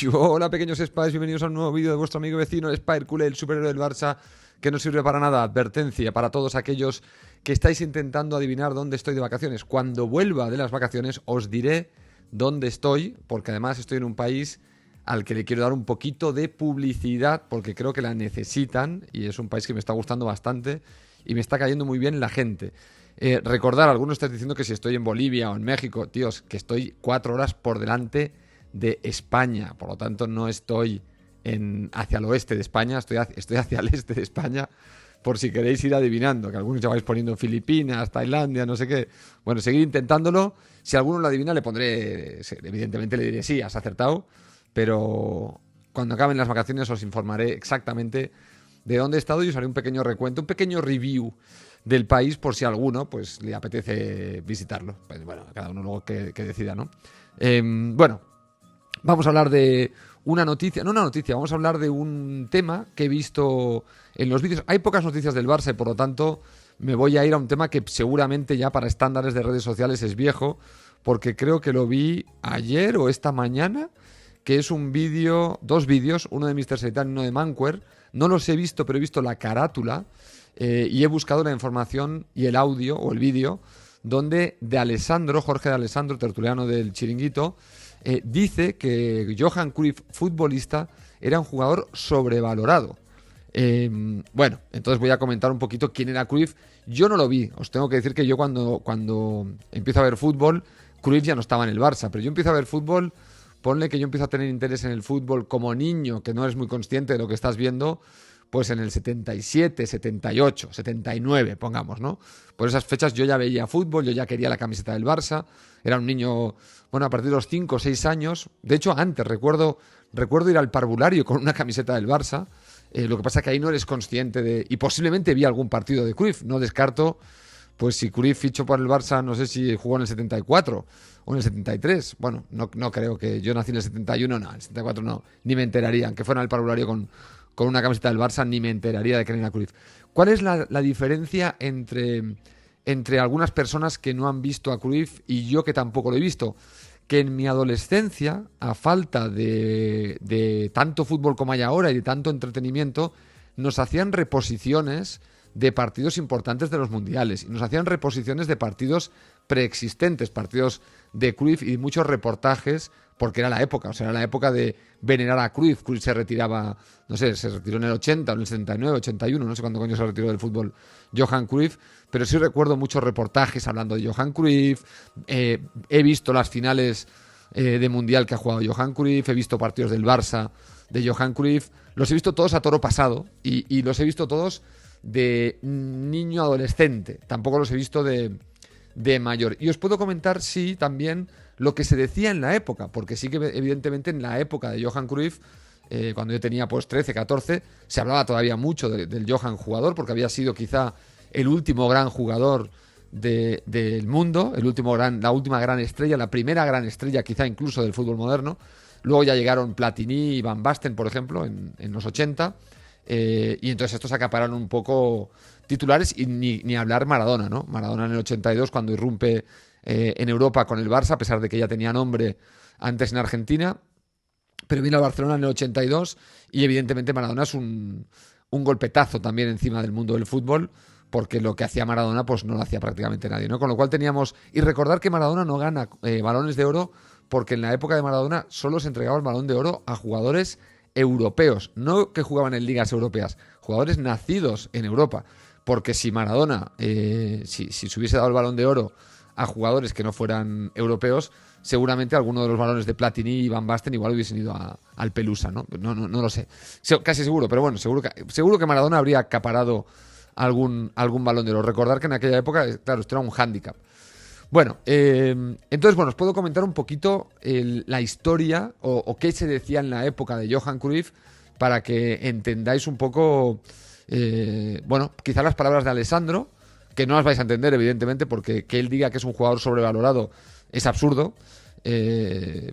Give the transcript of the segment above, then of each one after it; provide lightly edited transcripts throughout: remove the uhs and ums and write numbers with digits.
Hola pequeños Spies, bienvenidos a un nuevo vídeo de vuestro amigo vecino Spy Hercule, el superhéroe del Barça, que no sirve para nada. Advertencia para todos aquellos que estáis intentando adivinar dónde estoy de vacaciones. Cuando vuelva de las vacaciones os diré dónde estoy, porque además estoy en un país al que le quiero dar un poquito de publicidad, porque creo que la necesitan y es un país que me está gustando bastante y me está cayendo muy bien la gente. Recordar, algunos estáis diciendo que si estoy en Bolivia o en México, tíos, que estoy 4 horas por delante de España, por lo tanto no estoy hacia el oeste de España, estoy hacia el este de España, por si queréis ir adivinando, que algunos ya vais poniendo Filipinas, Tailandia, no sé qué. Bueno, seguir intentándolo. Si alguno lo adivina, le pondré, evidentemente le diré sí, has acertado, pero cuando acaben las vacaciones os informaré exactamente de dónde he estado y os haré un pequeño recuento, un pequeño review del país por si a alguno pues le apetece visitarlo. Pues, bueno, cada uno luego que decida, ¿no? Bueno, vamos a hablar de una noticia, no una noticia, vamos a hablar de un tema que he visto en los vídeos. Hay pocas noticias del Barça y por lo tanto me voy a ir a un tema que seguramente ya para estándares de redes sociales es viejo, porque creo que lo vi ayer o esta mañana, que es un vídeo, dos vídeos, uno de Mr. Seitan y uno de Manquer. No los he visto, pero he visto la carátula y he buscado la información y el audio o el vídeo donde de Alessandro, Jorge de Alessandro, tertuliano del Chiringuito, dice que Johan Cruyff, futbolista, era un jugador sobrevalorado. Bueno, entonces voy a comentar un poquito quién era Cruyff. Yo no lo vi, os tengo que decir que yo cuando empiezo a ver fútbol, Cruyff ya no estaba en el Barça, pero yo empiezo a ver fútbol, ponle que yo empiezo a tener interés en el fútbol como niño, que no eres muy consciente de lo que estás viendo, pues en el 77, 78, 79, pongamos, ¿no? Por esas fechas yo ya veía fútbol, yo ya quería la camiseta del Barça, era un niño, bueno, a partir de los 5 o 6 años, de hecho antes, recuerdo ir al parvulario con una camiseta del Barça, lo que pasa es que ahí no eres consciente de... Y posiblemente vi algún partido de Cruyff, no descarto, pues si Cruyff fichó por el Barça, no sé si jugó en el 74 o en el 73, bueno, no creo que yo nací en el 71, no, en el 74 no, ni me enteraría, aunque fuera al parvulario con una camiseta del Barça, ni me enteraría de que era Cruyff. ¿Cuál es la diferencia entre algunas personas que no han visto a Cruyff y yo que tampoco lo he visto? Que en mi adolescencia, a falta de tanto fútbol como hay ahora y de tanto entretenimiento, nos hacían reposiciones de partidos importantes de los mundiales y nos hacían reposiciones de partidos preexistentes, partidos de Cruyff y muchos reportajes, porque era la época, o sea, era la época de venerar a Cruyff. Cruyff se retiraba, no sé, se retiró en el 80 o en el 79, 81, no sé cuándo coño se retiró del fútbol Johan Cruyff, pero sí recuerdo muchos reportajes hablando de Johan Cruyff. He visto las finales de mundial que ha jugado Johan Cruyff, he visto partidos del Barça de Johan Cruyff, los he visto todos a toro pasado y los he visto todos de niño adolescente, tampoco los he visto de mayor. Y os puedo comentar, sí, también lo que se decía en la época, porque sí que evidentemente en la época de Johan Cruyff, cuando yo tenía pues 13, 14, se hablaba todavía mucho del Johan jugador, porque había sido quizá el último gran jugador del mundo, la última gran estrella, la primera gran estrella quizá incluso del fútbol moderno. Luego ya llegaron Platini y Van Basten, por ejemplo, en los 80, y entonces estos acapararon un poco titulares y ni hablar Maradona, ¿no? Maradona en el 82 cuando irrumpe en Europa con el Barça, a pesar de que ya tenía nombre antes en Argentina, pero vino a Barcelona en el 82 y evidentemente Maradona es un golpetazo también encima del mundo del fútbol, porque lo que hacía Maradona pues no lo hacía prácticamente nadie, ¿no? Con lo cual teníamos... Y recordar que Maradona no gana balones de oro porque en la época de Maradona solo se entregaba el balón de oro a jugadores europeos, no que jugaban en ligas europeas, jugadores nacidos en Europa, porque si Maradona, si se hubiese dado el balón de oro a jugadores que no fueran europeos, seguramente alguno de los balones de Platini y Van Basten igual hubiesen ido al Pelusa, ¿no? No lo sé, casi seguro, pero bueno, seguro que Maradona habría acaparado algún balón de oro. Recordar que en aquella época, claro, esto era un hándicap. Bueno, entonces, bueno, os puedo comentar un poquito la historia o qué se decía en la época de Johan Cruyff para que entendáis un poco, bueno, quizá las palabras de Alessandro, que no las vais a entender, evidentemente, porque que él diga que es un jugador sobrevalorado es absurdo,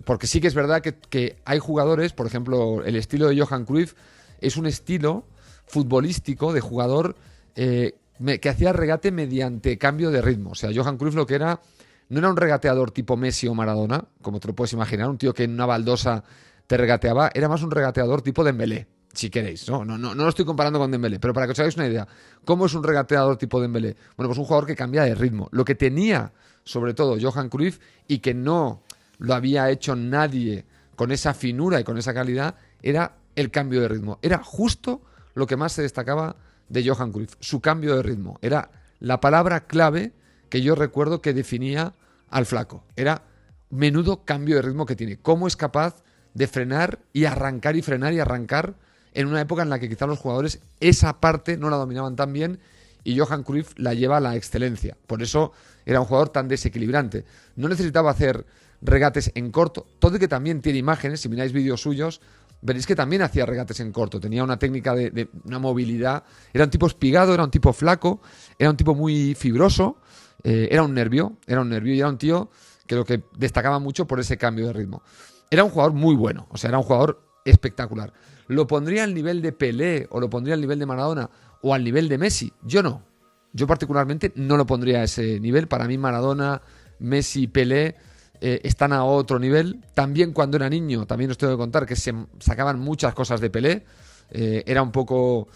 porque sí que es verdad que hay jugadores, por ejemplo, el estilo de Johan Cruyff es un estilo futbolístico de jugador que hacía regate mediante cambio de ritmo. O sea, Johan Cruyff lo que era, no era un regateador tipo Messi o Maradona, como te lo puedes imaginar, un tío que en una baldosa te regateaba, era más un regateador tipo Dembélé, si queréis, no lo estoy comparando con Dembélé, pero para que os hagáis una idea, ¿cómo es un regateador tipo Dembélé? Bueno, pues un jugador que cambia de ritmo. Lo que tenía, sobre todo, Johan Cruyff, y que no lo había hecho nadie con esa finura y con esa calidad, era el cambio de ritmo. Era justo lo que más se destacaba de Johan Cruyff, su cambio de ritmo. Era la palabra clave que yo recuerdo que definía al flaco. Era menudo cambio de ritmo que tiene. Cómo es capaz de frenar y arrancar y frenar y arrancar en una época en la que quizás los jugadores esa parte no la dominaban tan bien y Johan Cruyff la lleva a la excelencia. Por eso era un jugador tan desequilibrante. No necesitaba hacer regates en corto, todo y que también tiene imágenes, si miráis vídeos suyos, veréis que también hacía regates en corto, tenía una técnica de una movilidad, era un tipo espigado, era un tipo flaco, era un tipo muy fibroso, era un nervio y era un tío que lo que destacaba mucho por ese cambio de ritmo. Era un jugador muy bueno, o sea, era un jugador espectacular. ¿Lo pondría al nivel de Pelé o lo pondría al nivel de Maradona o al nivel de Messi? Yo no. Yo particularmente no lo pondría a ese nivel. Para mí Maradona, Messi, Pelé están a otro nivel. También cuando era niño, también os tengo que contar que se sacaban muchas cosas de Pelé. Era un poco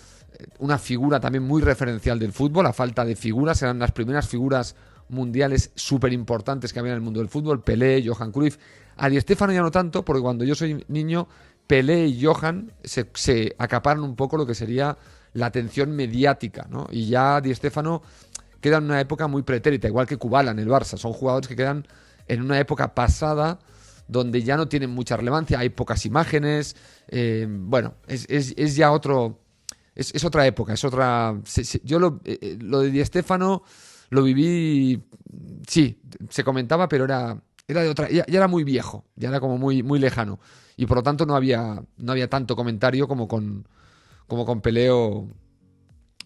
una figura también muy referencial del fútbol. A falta de figuras, eran las primeras figuras mundiales súper importantes que había en el mundo del fútbol. Pelé, Johan Cruyff. A Di Stéfano ya no tanto, porque cuando yo soy niño, Pelé y Johan se acaparan un poco lo que sería la atención mediática, ¿no? Y ya Di Stéfano queda en una época muy pretérita, igual que Kubala en el Barça. Son jugadores que quedan en una época pasada donde ya no tienen mucha relevancia, hay pocas imágenes. Bueno, es ya otro... Es otra época, es otra... Yo lo de Di Stéfano lo viví... Sí, se comentaba, pero era de otra... Ya era muy viejo, ya era como muy, muy lejano. Y por lo tanto no había tanto comentario como con Pelé o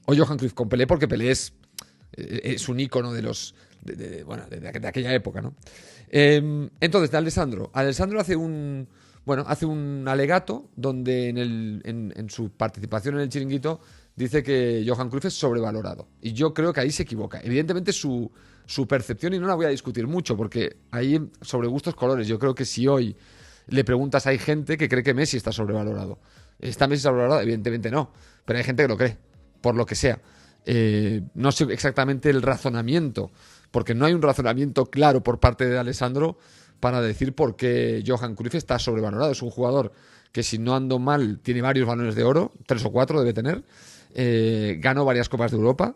Johan Cruyff. Con Pelé, porque Pelé es un ícono de los... de aquella época, ¿no? Entonces, de Alessandro hace un alegato donde en su participación en el Chiringuito dice que Johan Cruyff es sobrevalorado. Y yo creo que ahí se equivoca. Evidentemente su percepción, y no la voy a discutir mucho, porque ahí sobre gustos colores. Yo creo que si hoy le preguntas, hay gente que cree que Messi está sobrevalorado. ¿Está Messi sobrevalorado? Evidentemente no. Pero hay gente que lo cree, por lo que sea. No sé exactamente el razonamiento, porque no hay un razonamiento claro por parte de Alessandro para decir por qué Johan Cruyff está sobrevalorado. Es un jugador que, si no ando mal, tiene varios balones de oro, 3 o 4 debe tener. Ganó varias Copas de Europa,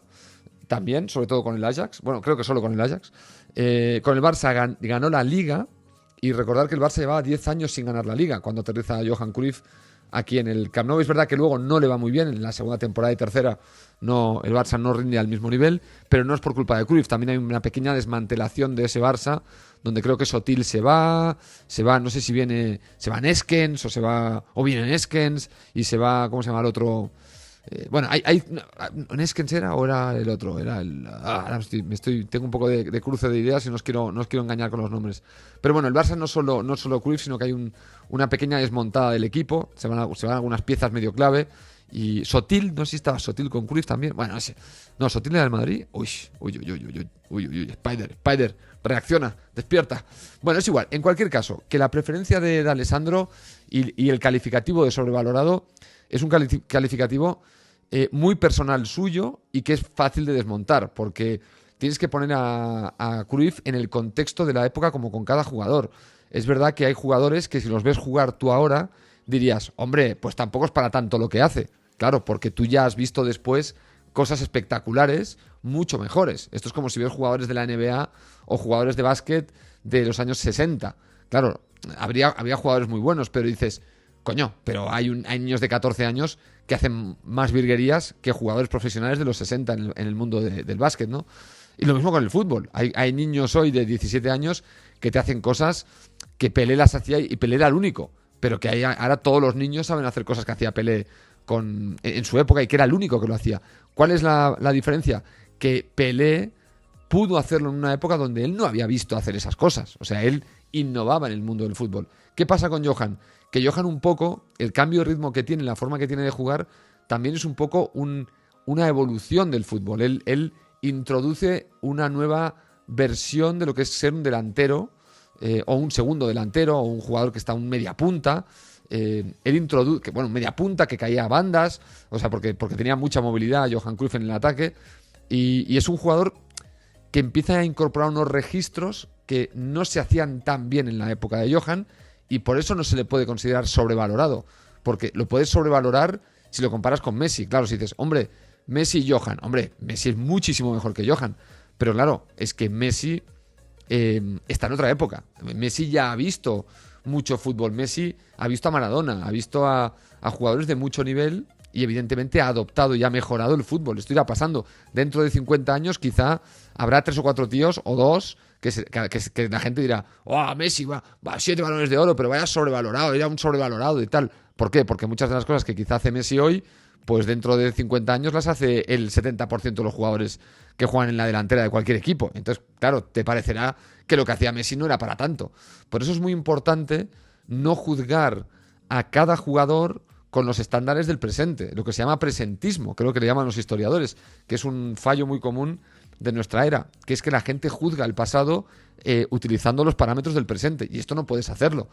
también, sobre todo con el Ajax. Bueno, creo que solo con el Ajax. Con el Barça ganó la Liga, y recordar que el Barça llevaba 10 años sin ganar la Liga cuando aterriza Johan Cruyff aquí en el Camp Nou. Es verdad que luego no le va muy bien, en la segunda temporada y tercera el Barça no rinde al mismo nivel, pero no es por culpa de Cruyff. También hay una pequeña desmantelación de ese Barça, donde creo que Sotil se va, no sé si se va Neskens o viene Neskens y se va, ¿cómo se llama el otro? ¿Neskens era o era el otro? Era tengo un poco de cruce de ideas y no os quiero engañar con los nombres. Pero bueno, el Barça no solo Cruyff, sino que hay una pequeña desmontada del equipo. Se van algunas piezas medio clave. Y Sotil, no sé si estaba Sotil con Cruyff también. Bueno, no sé. No, Sotil era del Madrid. Uy, Spider, reacciona, despierta. Bueno, es igual. En cualquier caso, que la preferencia de Alessandro y el calificativo de sobrevalorado es un calificativo muy personal suyo y que es fácil de desmontar, porque tienes que poner a Cruyff en el contexto de la época, como con cada jugador. Es verdad que hay jugadores que, si los ves jugar tú ahora, dirías, hombre, pues tampoco es para tanto lo que hace. Claro, porque tú ya has visto después cosas espectaculares mucho mejores. Esto es como si ves jugadores de la NBA o jugadores de básquet de los años 60. Claro, había jugadores muy buenos, pero dices, coño, pero hay niños de 14 años que hacen más virguerías que jugadores profesionales de los 60 en el mundo del básquet, ¿no? Y lo mismo con el fútbol. Hay niños hoy de 17 años que te hacen cosas que Pelé las hacía, y Pelé era el único. Pero que ahora todos los niños saben hacer cosas que hacía Pelé en su época, y que era el único que lo hacía. ¿Cuál es la diferencia? Que Pelé pudo hacerlo en una época donde él no había visto hacer esas cosas. O sea, él innovaba en el mundo del fútbol. ¿Qué pasa con Johan? Que Johan, un poco, el cambio de ritmo que tiene, la forma que tiene de jugar, también es un poco una evolución del fútbol. Él introduce una nueva versión de lo que es ser un delantero, o un segundo delantero, o un jugador que está un media punta. él introdujo, que bueno, media punta, que caía a bandas, o sea, porque tenía mucha movilidad Johan Cruyff en el ataque, y es un jugador que empieza a incorporar unos registros que no se hacían tan bien en la época de Johan, y por eso no se le puede considerar sobrevalorado, porque lo puedes sobrevalorar si lo comparas con Messi. Claro, si dices, hombre, Messi y Johan, hombre, Messi es muchísimo mejor que Johan, pero claro, es que Messi está en otra época. Messi ya ha visto mucho fútbol. Messi ha visto a Maradona, ha visto a jugadores de mucho nivel y evidentemente ha adoptado y ha mejorado el fútbol. Esto irá pasando. Dentro de 50 años quizá habrá 3 o 4 tíos o 2 que la gente dirá, Messi va 7 balones de oro, pero vaya sobrevalorado, era un sobrevalorado y tal. ¿Por qué? Porque muchas de las cosas que quizá hace Messi hoy, pues dentro de 50 años las hace el 70% de los jugadores que juegan en la delantera de cualquier equipo. Entonces, claro, te parecerá que lo que hacía Messi no era para tanto. Por eso es muy importante no juzgar a cada jugador con los estándares del presente, lo que se llama presentismo, creo que le llaman los historiadores, que es un fallo muy común de nuestra era, que es que la gente juzga el pasado utilizando los parámetros del presente, y esto no puedes hacerlo.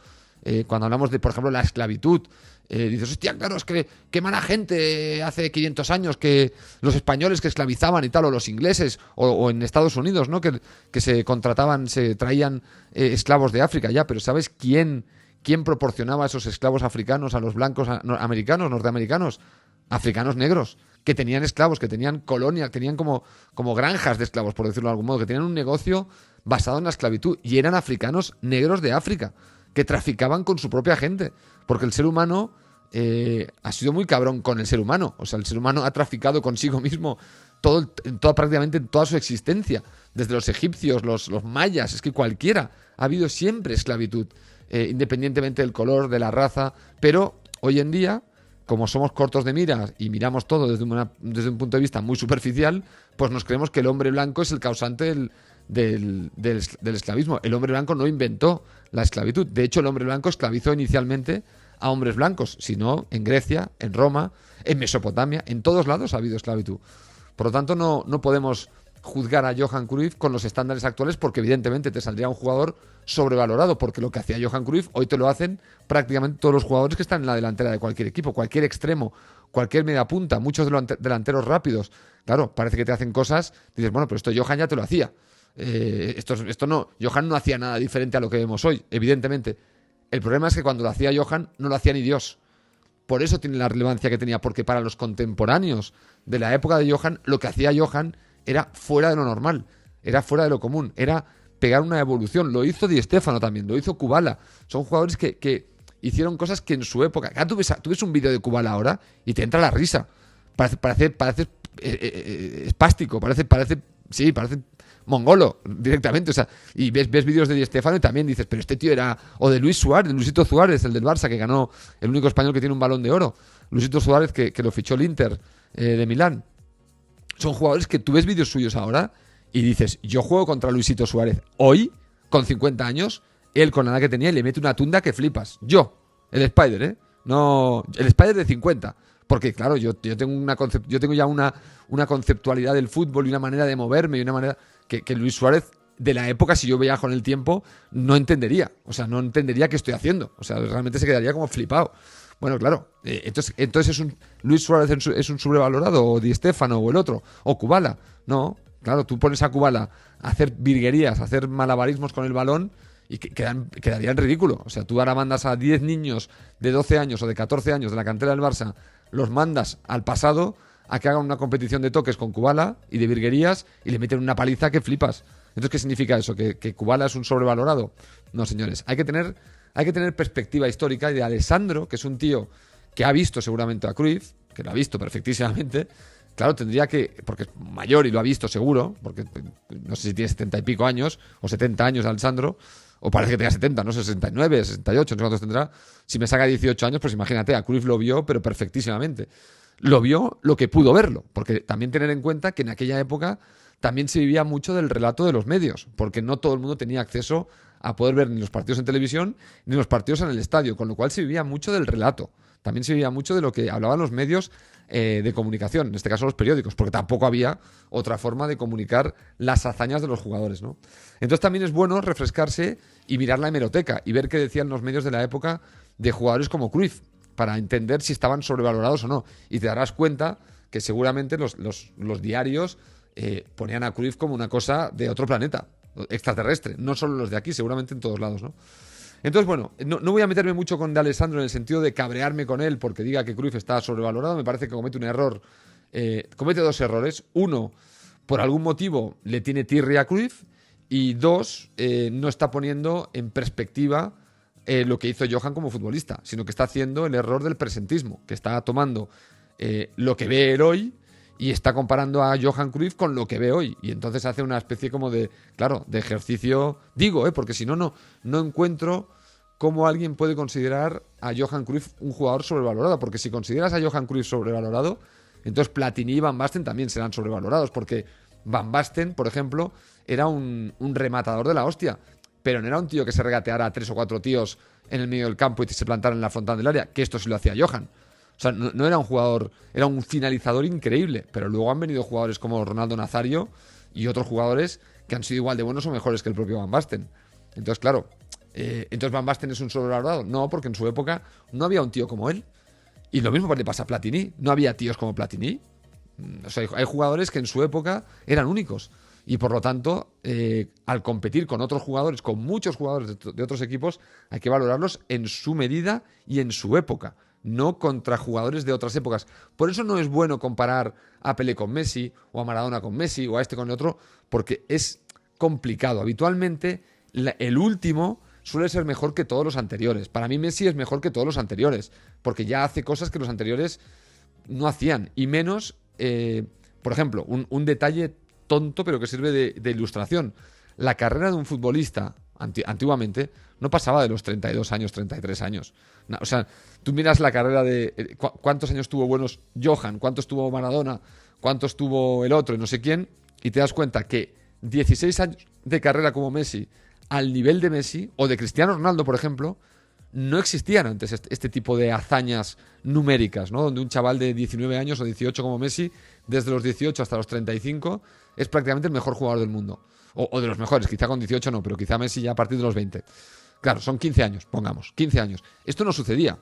Cuando hablamos de, por ejemplo, la esclavitud, dices, hostia, claro, es que qué mala gente hace 500 años que los españoles que esclavizaban y tal, o los ingleses, o en Estados Unidos, ¿no? Que se contrataban, se traían esclavos de África, ya, pero ¿sabes quién proporcionaba esos esclavos africanos a los blancos americanos, norteamericanos? Africanos negros, que tenían esclavos, que tenían colonias, tenían como granjas de esclavos, por decirlo de algún modo, que tenían un negocio basado en la esclavitud, y eran africanos negros de África, que traficaban con su propia gente, porque el ser humano ha sido muy cabrón con el ser humano. O sea, el ser humano ha traficado consigo mismo prácticamente en toda su existencia, desde los egipcios, los mayas, es que cualquiera, ha habido siempre esclavitud, independientemente del color, de la raza, pero hoy en día, como somos cortos de miras y miramos todo desde un punto de vista muy superficial, pues nos creemos que el hombre blanco es el causante del esclavismo. El hombre blanco no inventó la esclavitud. De hecho, el hombre blanco esclavizó inicialmente a hombres blancos, sino en Grecia, en Roma, en Mesopotamia, en todos lados ha habido esclavitud. Por lo tanto, no podemos juzgar a Johan Cruyff con los estándares actuales, porque evidentemente te saldría un jugador sobrevalorado, porque lo que hacía Johan Cruyff hoy te lo hacen prácticamente todos los jugadores que están en la delantera de cualquier equipo, cualquier extremo, cualquier mediapunta, muchos delanteros rápidos. Claro, parece que te hacen cosas, dices, bueno, pero esto Johan ya te lo hacía. Esto no, Johan no hacía nada diferente a lo que vemos hoy, evidentemente. El problema es que cuando lo hacía Johan, no lo hacía ni Dios. Por eso tiene la relevancia que tenía, porque para los contemporáneos de la época de Johan, lo que hacía Johan era fuera de lo normal, era fuera de lo común, era pegar una evolución. Lo hizo Di Stéfano también, lo hizo Kubala. Son jugadores que hicieron cosas que en su época... Tú ves un vídeo de Kubala ahora y te entra la risa. Parece espástico, parece mongolo directamente. O sea, y ves vídeos de Di Stéfano y también dices, pero este tío era... O de Luis Suárez, de Luisito Suárez, el del Barça, que ganó, el único español que tiene un Balón de Oro. Luisito Suárez, que lo fichó el Inter de Milán. Son jugadores que tú ves vídeos suyos ahora y dices, yo juego contra Luisito Suárez hoy, con 50 años, él con la edad que tenía, y le mete una tunda que flipas. Yo, el Spider, no, el Spider de 50. Porque claro, yo tengo ya una conceptualidad del fútbol y una manera de moverme y una manera que Luis Suárez de la época, si yo veía con el tiempo, no entendería. O sea, no entendería qué estoy haciendo. O sea, realmente se quedaría como flipado. Bueno, claro, entonces Luis Suárez es un sobrevalorado, o Di Stéfano, o el otro, o Kubala. No, claro, tú pones a Kubala a hacer virguerías, a hacer malabarismos con el balón y quedaría en ridículo. O sea, tú ahora mandas a 10 niños de 12 años o de 14 años de la cantera del Barça, los mandas al pasado a que hagan una competición de toques con Kubala y de virguerías y le meten una paliza que flipas. Entonces, ¿qué significa eso? ¿Que Kubala es un sobrevalorado? No, señores, hay que tener perspectiva histórica, y de Alessandro, que es un tío que ha visto seguramente a Cruyff, que lo ha visto perfectísimamente, claro, tendría que, porque es mayor y lo ha visto seguro, porque no sé si tiene 70 y pico años, o 70 años Alessandro, o parece que tenga 70, no sé, 69, 68, no sé cuántos tendrá. Si me saca 18 años, pues imagínate, a Cruyff lo vio, pero perfectísimamente. Lo vio lo que pudo verlo, porque también tener en cuenta que en aquella época también se vivía mucho del relato de los medios, porque no todo el mundo tenía acceso a poder ver ni los partidos en televisión ni los partidos en el estadio, con lo cual se vivía mucho del relato. También se vivía mucho de lo que hablaban los medios de comunicación, en este caso los periódicos, porque tampoco había otra forma de comunicar las hazañas de los jugadores, ¿no? Entonces también es bueno refrescarse y mirar la hemeroteca y ver qué decían los medios de la época de jugadores como Cruyff, para entender si estaban sobrevalorados o no. Y te darás cuenta que seguramente los diarios ponían a Cruyff como una cosa de otro planeta, extraterrestre, no solo los de aquí, seguramente en todos lados, ¿no? Entonces, bueno, no voy a meterme mucho con De Alessandro en el sentido de cabrearme con él porque diga que Cruyff está sobrevalorado. Me parece que comete un error, comete dos errores. Uno, por algún motivo le tiene tirria a Cruyff, y dos, no está poniendo en perspectiva lo que hizo Johan como futbolista, sino que está haciendo el error del presentismo, que está tomando lo que ve él hoy y está comparando a Johan Cruyff con lo que ve hoy, y entonces hace una especie como de, claro, de ejercicio, digo, porque si no encuentro cómo alguien puede considerar a Johan Cruyff un jugador sobrevalorado, porque si consideras a Johan Cruyff sobrevalorado, entonces Platini y Van Basten también serán sobrevalorados, porque Van Basten, por ejemplo, era un rematador de la hostia, pero no era un tío que se regateara a 3 o 4 tíos en el medio del campo y se plantara en la frontal del área, que esto sí lo hacía Johan. O sea, no era un jugador, era un finalizador increíble, pero luego han venido jugadores como Ronaldo Nazario y otros jugadores que han sido igual de buenos o mejores que el propio Van Basten. Entonces, claro, entonces Van Basten es un sobrevalorado. No, porque en su época no había un tío como él. Y lo mismo le pasa a Platini. No había tíos como Platini. O sea, hay jugadores que en su época eran únicos. Y por lo tanto, al competir con otros jugadores, con muchos jugadores de otros equipos, hay que valorarlos en su medida y en su época, no contra jugadores de otras épocas. Por eso no es bueno comparar a Pelé con Messi, o a Maradona con Messi, o a este con el otro, porque es complicado. Habitualmente, el último suele ser mejor que todos los anteriores. Para mí Messi es mejor que todos los anteriores, porque ya hace cosas que los anteriores no hacían. Y menos, por ejemplo, un detalle tonto, pero que sirve de ilustración. La carrera de un futbolista antiguamente no pasaba de los 32 años, 33 años. O sea, tú miras la carrera de cuántos años tuvo buenos Johan, cuántos tuvo Maradona, cuántos tuvo el otro y no sé quién, y te das cuenta que 16 años de carrera como Messi, al nivel de Messi o de Cristiano Ronaldo, por ejemplo, no existían antes este tipo de hazañas numéricas, ¿no? Donde un chaval de 19 años o 18 como Messi, desde los 18 hasta los 35, es prácticamente el mejor jugador del mundo. O de los mejores, quizá con 18 no, pero quizá Messi ya a partir de los 20. Claro, son 15 años, pongamos, 15 años. Esto no sucedía.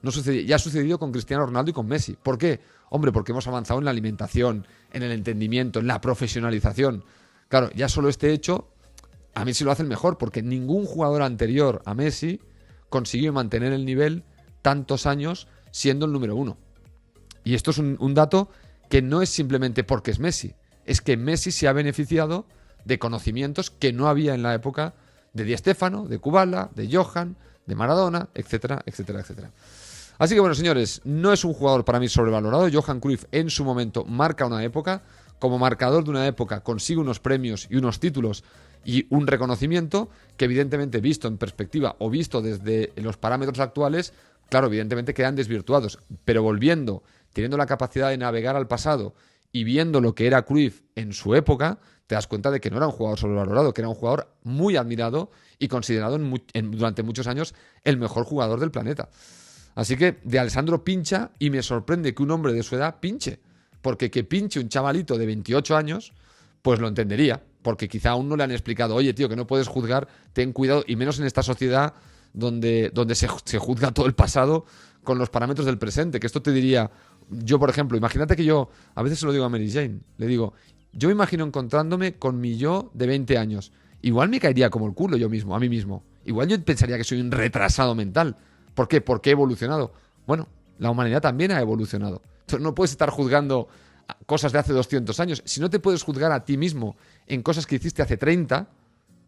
No sucedía. Ya ha sucedido con Cristiano Ronaldo y con Messi. ¿Por qué? Hombre, porque hemos avanzado en la alimentación, en el entendimiento, en la profesionalización. Claro, ya solo este hecho, a Messi lo hace el mejor, porque ningún jugador anterior a Messi consiguió mantener el nivel tantos años siendo el número uno. Y esto es un dato que no es simplemente porque es Messi. Es que Messi se ha beneficiado de conocimientos que no había en la época de Di Stéfano, de Kubala, de Johan, de Maradona, etcétera, etcétera, etcétera. Así que bueno, señores, no es un jugador para mí sobrevalorado. Johan Cruyff en su momento marca una época. Como marcador de una época consigue unos premios y unos títulos y un reconocimiento que evidentemente visto en perspectiva o visto desde los parámetros actuales, claro, evidentemente quedan desvirtuados. Pero volviendo, teniendo la capacidad de navegar al pasado y viendo lo que era Cruyff en su época, te das cuenta de que no era un jugador sobrevalorado, que era un jugador muy admirado y considerado durante muchos años el mejor jugador del planeta. Así que De Alessandro pincha, y me sorprende que un hombre de su edad pinche, porque que pinche un chavalito de 28 años, pues lo entendería, porque quizá aún no le han explicado, oye tío, que no puedes juzgar, ten cuidado, y menos en esta sociedad donde se juzga todo el pasado con los parámetros del presente, que esto te diría, yo por ejemplo, imagínate que yo, a veces se lo digo a Mary Jane, le digo, yo me imagino encontrándome con mi yo de 20 años, igual me caería como el culo yo mismo, a mí mismo, igual yo pensaría que soy un retrasado mental. ¿Por qué? Porque he evolucionado. Bueno, la humanidad también ha evolucionado. Entonces no puedes estar juzgando cosas de hace 200 años. Si no te puedes juzgar a ti mismo en cosas que hiciste hace 30,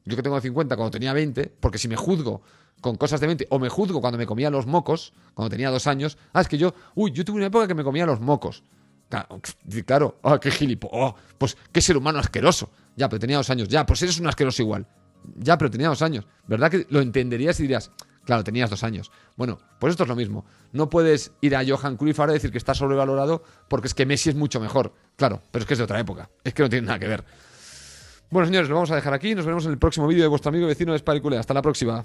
yo que tengo 50 cuando tenía 20, porque si me juzgo con cosas de 20, o me juzgo cuando me comía los mocos, cuando tenía 2 años, es que yo tuve una época que me comía los mocos. Claro, qué gilipollas, pues qué ser humano asqueroso. Ya, pero tenía 2 años. Ya, pues eres un asqueroso igual. Ya, pero tenía 2 años. ¿Verdad que lo entenderías y dirías, claro, tenías 2 años? Bueno, pues esto es lo mismo. No puedes ir a Johan Cruyff ahora y decir que está sobrevalorado porque es que Messi es mucho mejor. Claro, pero es que es de otra época. Es que no tiene nada que ver. Bueno, señores, lo vamos a dejar aquí. Nos veremos en el próximo vídeo de vuestro amigo y vecino Spire Culé. Hasta la próxima.